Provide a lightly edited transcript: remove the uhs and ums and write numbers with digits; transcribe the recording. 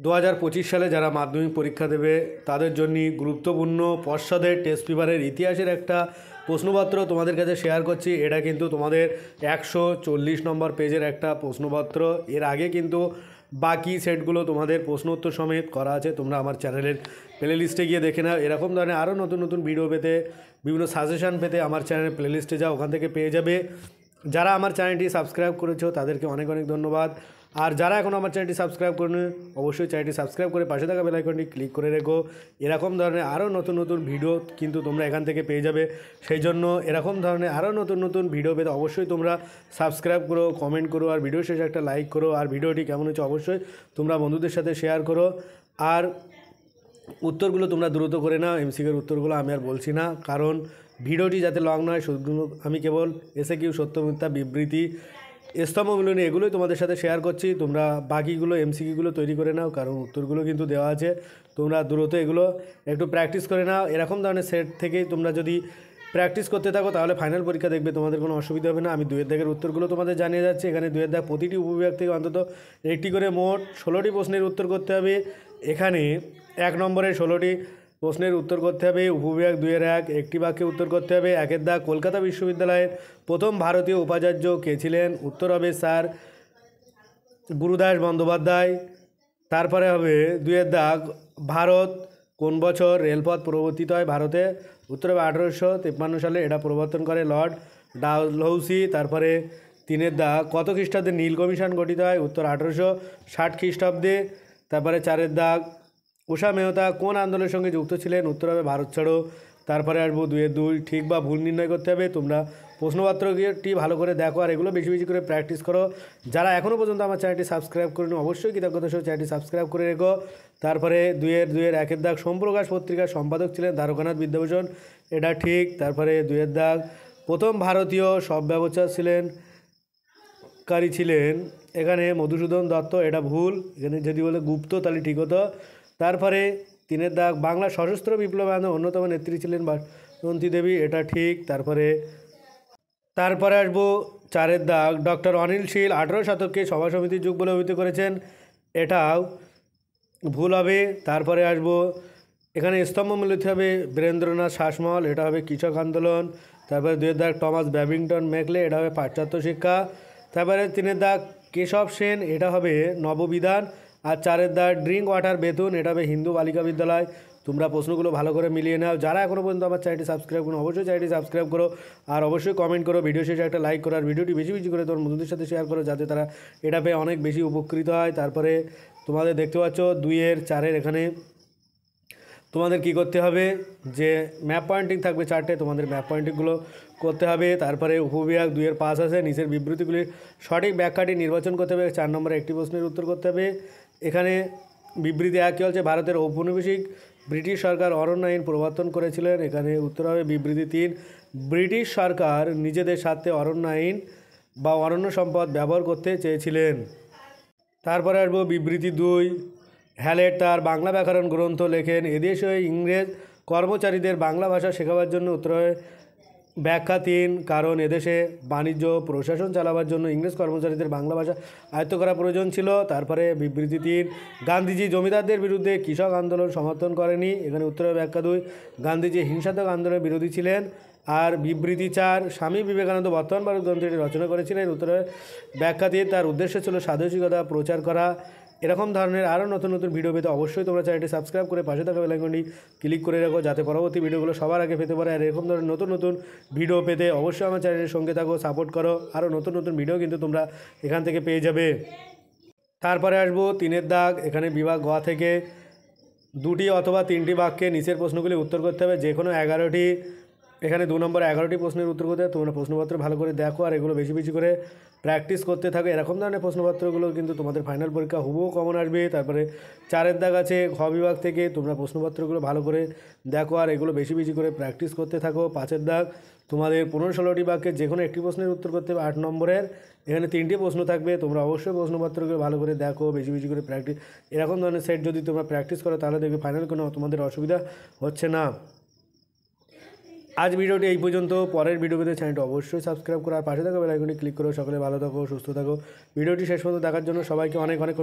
2025 সালে যারা মাধ্যমিক পরীক্ষা দেবে তাদের জন্য গুরুত্বপূর্ণ পর্ষদের টেস্ট পেপারের ইতিহাসের একটা প্রশ্নপত্র তোমাদের কাছে শেয়ার করছি। এটা কিন্তু তোমাদের 140 নম্বর পেজের একটা প্রশ্নপত্র। এর আগে কিন্তু বাকি সেটগুলো তোমাদের প্রশ্ন উত্তর সমেত করা আছে, তোমরা আমার চ্যানেলের প্লে লিস্টে গিয়ে দেখে নাও। এরকম ধরনের আরও নতুন নতুন ভিডিও পেতে, বিভিন্ন সাজেশান পেতে আমার চ্যানেলের প্লে লিস্টে যাও, ওখান থেকে পেয়ে যাবে। যারা আমার চ্যানেলটি সাবস্ক্রাইব করেছো তাদেরকে অনেক অনেক ধন্যবাদ। আর যারা এখনও আমার চ্যানেলটি সাবস্ক্রাইব করেনি অবশ্যই চ্যানেলটি সাবস্ক্রাইব করে পাশে থাকা বেল আইকনটি ক্লিক করে রেখো। এরকম ধরনের আরও নতুন নতুন ভিডিও কিন্তু তোমরা এখান থেকে পেয়ে যাবে। সেই জন্য এরকম ধরনের আরও নতুন নতুন ভিডিও পেতে অবশ্যই তোমরা সাবস্ক্রাইব করো, কমেন্ট করো, আর ভিডিও শেষে একটা লাইক করো। আর ভিডিওটি কেমন হচ্ছে অবশ্যই তোমরা বন্ধুদের সাথে শেয়ার করো। আর উত্তরগুলো তোমরা দ্রুত করে নাও। এমসিকিউর উত্তরগুলো আমি আর বলছি না, কারণ ভিডিওটি যাতে লং নয়। শুধু আমি কেবল এসএকিউ, সত্য মিথ্যা, বিবৃতি, স্তম্ভগুলো নিয়ে এগুলোই তোমাদের সাথে শেয়ার করছি। তোমরা বাকিগুলো এমসিকিউগুলো তৈরি করে নাও, কারণ উত্তরগুলো কিন্তু দেওয়া আছে। তোমরা দ্রুত এগুলো একটু প্র্যাকটিস করে নাও। এরকম ধরনের সেট থেকেই তোমরা যদি প্র্যাকটিস করতে থাকো তাহলে ফাইনাল পরীক্ষা দেখবে তোমাদের কোনো অসুবিধা হবে না। আমি 2 দাগের উত্তরগুলো তোমাদের জানিয়ে যাচ্ছি। এখানে 2 দাগ প্রতিটি উপবিভাগ থেকে অন্তত একটি করে মোট 16টি প্রশ্নের উত্তর করতে হবে। এখানে 1 নম্বরে 16টি প্রশ্নের উত্তর করতে হবে। উপবিভাগ 2-1 একটি বাক্যে উত্তর করতে হবে। 1 দাগ কলকাতা বিশ্ববিদ্যালয়ের প্রথম ভারতীয় উপাচার্য কে ছিলেন? উত্তর হবে স্যার গুরুদাস বন্দ্যোপাধ্যায়। তারপরে হবে 2 দাগ ভারত কোন বছর রেলপথ প্রবর্তিত হয় ভারতে? উত্তর হবে 1853 সালে, এটা প্রবর্তন করে লর্ড ডালহৌসি। তারপরে 3 দাগ কত খ্রিস্টাব্দে নীল কমিশন গঠিত হয়? উত্তর 1860 খ্রিস্টাব্দে। তারপরে 4 দাগ উষা মেহতা কোন আন্দোলনের সঙ্গে যুক্ত ছিলেন? উত্তর হবে ভারত ছাড়ো। তারপরে আসবো 2 ঠিক বা ভুল নির্ণয় করতে হবে। তোমরা প্রশ্নপত্রটি ভালো করে দেখো আর এগুলো বেশি বেশি করে প্র্যাকটিস করো। যারা এখনও পর্যন্ত আমার চ্যানেলটি সাবস্ক্রাইব করেনি অবশ্যই কৃতজ্ঞতা সহ চ্যানেলটি সাবস্ক্রাইব করে রেখো। তারপরে 2-1 দাগ সোমপ্রকাশ পত্রিকার সম্পাদক ছিলেন দ্বারকানাথ বিদ্যাভূষণ, এটা ঠিক। তারপরে 2 দাগ প্রথম ভারতীয় সব ব্যবস্থা ছিলেন এখানে মধুসূদন দত্ত, এটা ভুল। এখানে যদি বলে গুপ্ত তাহলে ঠিক হতো। তারপরে 3 দাগ বাংলা সশস্ত্র বিপ্লব আন্দোলনের অন্যতম নেত্রী ছিলেন বাসন্তী দেবী, এটা ঠিক। তারপরে আসবো 4 দাগ ডক্টর অনিল শীল 18 শতককে সভা সমিতির যুগ বলে অভিহিত করেছেন, এটাও ভুল হবে। তারপরে আসবো এখানে স্তম্ভ মিলিত হবে বীরেন্দ্রনাথ শাসমল, এটা হবে কৃষক আন্দোলন। তারপরে 2 দাগ টমাস ব্যাবিংটন মেকলে, এটা হবে পাশ্চাত্য শিক্ষা। তারপরে 3 দাগ কেশব সেন, এটা হবে নববিধান। আর 4 দাগ ড্রিঙ্ক ওয়াটার বেতুন, এটা হবে হিন্দু বালিকা বিদ্যালয়। তোমরা প্রশ্নগুলো ভালো করে মিলিয়ে নাও। যারা এখনও পর্যন্ত আমার চ্যানেলটি সাবস্ক্রাইব করো অবশ্যই চ্যানেলটি সাবস্ক্রাইব করো, আর অবশ্যই কমেন্ট করো, ভিডিও শেষে একটা লাইক করো, আর ভিডিওটি বেশি বেশি করে তোমার বন্ধুদের সাথে শেয়ার করো যাতে তারা এটা পেয়ে অনেক বেশি উপকৃত হয়। তারপরে তোমাদের দেখতে পাচ্ছ 2-4 এখানে তোমাদের কি করতে হবে, যে ম্যাপ পয়েন্টিং থাকবে 4টে, তোমাদের ম্যাপ পয়েন্টিংগুলো করতে হবে। তারপরে উপবিভাগ 2-5 আছে, নিচের বিবৃতিগুলির সঠিক ব্যাখ্যাটি নির্বাচন করতে হবে। 4 নম্বরে একটি প্রশ্নের উত্তর করতে হবে। এখানে বিবৃতি 1 কী হচ্ছে ভারতের ঔপনিবেশিক ব্রিটিশ সরকার অরণ্য আইন প্রবর্তন করেছিলেন, এখানে উত্তর হবে বিবৃতি 3 ব্রিটিশ সরকার নিজেদের স্বার্থে অরণ্য আইন বা অরণ্য সম্পদ ব্যবহার করতে চেয়েছিলেন। তারপরে আসবো বিবৃতি 2 হ্যালেট তার বাংলা ব্যাকরণ গ্রন্থ লেখেন এদেশে ইংরেজ কর্মচারীদের বাংলা ভাষা শেখাবার জন্য, উত্তর হয় ব্যাখ্যা 3 কারণ এদেশে বাণিজ্য প্রশাসন চালাবার জন্য ইংরেজ কর্মচারীদের বাংলা ভাষা আয়ত্ত করা প্রয়োজন ছিল। তারপরে বিবৃতি 3 গান্ধীজি জমিদারদের বিরুদ্ধে কৃষক আন্দোলন সমর্থন করেনি, এখানে উত্তর হবে ব্যাখ্যা 2 গান্ধীজি হিংসাত্মক আন্দোলনের বিরোধী ছিলেন। আর বিবৃতি 4 স্বামী বিবেকানন্দ বর্তমান ভারত গ্রন্থটি রচনা করেছিলেন, উত্তরে ব্যাখ্যা 3 তার উদ্দেশ্য ছিল সাহসিকতা প্রচার করা। এরকম ধরনের আরও নতুন নতুন ভিডিও পেতে অবশ্যই তোমরা চ্যানেলটি সাবস্ক্রাইব করে পাশে থাকা বেল আইকনটি ক্লিক করে রাখো যাতে পরবর্তী ভিডিওগুলো সবার আগে পেতে পারে। আর এরকম ধরনের নতুন নতুন ভিডিও পেতে অবশ্যই আমার চ্যানেলের সঙ্গে থাকো, সাপোর্ট করো। আরও নতুন নতুন ভিডিও কিন্তু তোমরা এখান থেকে পেয়ে যাবে। তারপরে আসবো 3 দাগ এখানে বিভাগ গ থেকে 2টি অথবা 3টি বাক্যে নিচের প্রশ্নগুলি উত্তর করতে হবে, যে কোনো 11টি। এখানে 2 নম্বরে 11টি প্রশ্নের উত্তর করতে হবে। তোমরা প্রশ্নপত্র ভালো করে দেখো আর এগুলো বেশি বেশি করে প্র্যাকটিস করতে থাকো। এরকম ধরনের প্রশ্নপত্রগুলো কিন্তু তোমাদের ফাইনাল পরীক্ষা হুবহু কমন আসবে। তারপরে 4 দাগ আছে খ বিভাগ থেকে, তোমরা প্রশ্নপত্রগুলো ভালো করে দেখো আর এগুলো বেশি বেশি করে প্র্যাকটিস করতে থাকো। 5 দাগ তোমাদের 15-16টি বাক্যে যে কোনো একটি প্রশ্নের উত্তর করতে হবে। 8 নম্বরের এখানে 3টি প্রশ্ন থাকবে, তোমরা অবশ্যই প্রশ্নপত্রগুলো ভালো করে দেখো, বেশি বেশি করে প্র্যাকটিস। এরকম ধরনের সেট যদি তোমরা প্র্যাকটিস করো তাহলে দেখবে ফাইনাল কোনো তোমাদের অসুবিধা হচ্ছে না। আজ ভিডিওটি এই পর্যন্ত। পরের ভিডিও পেতে চ্যানেলটি অবশ্যই সাবস্ক্রাইব করো আর পাশে থাকা বেল আইকনটি ক্লিক করো। সকলে ভালো থাকো, সুস্থ থাকো। ভিডিওটি শেষ পর্যন্ত দেখার জন্য সবাইকে অনেক অনেক